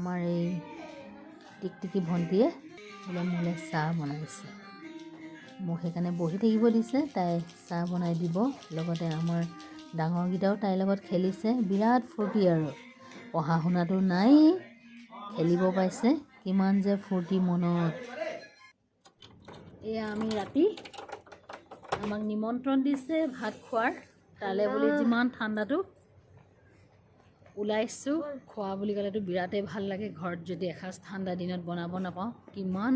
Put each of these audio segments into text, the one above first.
আমাৰ এই টিকটিকি ভণ্টিয়ে বোলে মোলৈ চাহ বনাইছে। মোক সেইকাৰণে বহি থাকিব দিছে, তাই চাহ বনাই দিব। লগতে আমাৰ ডাঙৰকেইটাও তাইৰ লগত খেলিছে। বিৰাট ফূৰ্তি আৰু পঢ়া শুনাটো নাই, খেলিব পাইছে, কিমান যে ফূৰ্তি মনত। এয়া আমি ৰাতি আমাক নিমন্ত্ৰণ দিছে ভাত খোৱাৰ তালৈ বুলি। যিমান ঠাণ্ডাটো ওলাইছোঁ, খোৱা বুলি ক'লেতো বিৰাটেই ভাল লাগে। ঘৰত যদি এসাঁজ ঠাণ্ডা দিনত বনাব নাপাওঁ কিমান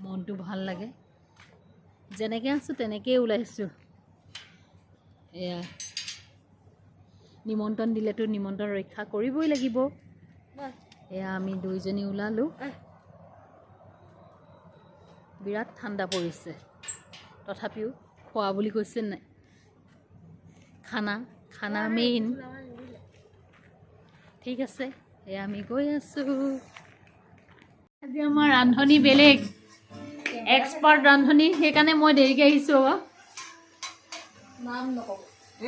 মনটো ভাল লাগে। যেনেকৈ আছোঁ তেনেকৈয়ে ওলাইছোঁ। এয়া নিমন্ত্ৰণ দিলেতো নিমন্ত্ৰণ ৰক্ষা কৰিবই লাগিব। এয়া আমি দুইজনী ওলালোঁ। বিৰাট ঠাণ্ডা পৰিছে, তথাপিও খোৱা বুলি কৈছে নাই, খানা মেইন। ঠিক আছে, এয়া আমি গৈ আছোঁ। আজি আমাৰ ৰান্ধনি বেলেগ, এক্সপাৰ্ট ৰান্ধনি, সেইকাৰণে মই দেৰিকৈ আহিছোঁ।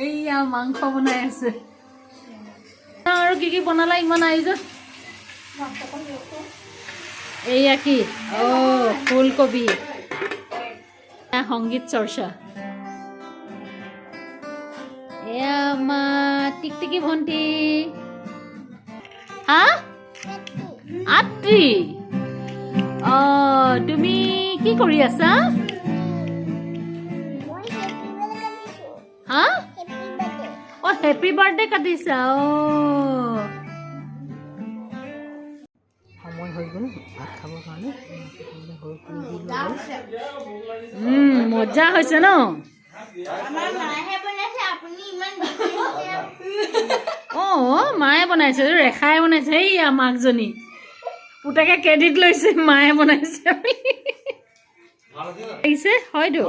এইয়া মাংস বনাই আছে। আৰু কি বনালা ইমান আয়োজন? এইয়া কি? ফুলকবি, সংগীত চৰ্চা। এয়া আমাৰ টিকটিকি ভণ্টি। হা? আত্ৰি। তুমি কি কৰি আছা? হা? হেপী বাৰ্থডে কাটিছা? সময় হৈ গ'ল ভাত খাবৰ কাৰণে। মজা হৈছে ন? মায়ে বনাইছে, ৰেখাই বনাইছে। এইয়া মাকজনী পুতাকে ক্ৰেডিট লৈছে, মায়ে বনাইছে। আহিছে হয়তো।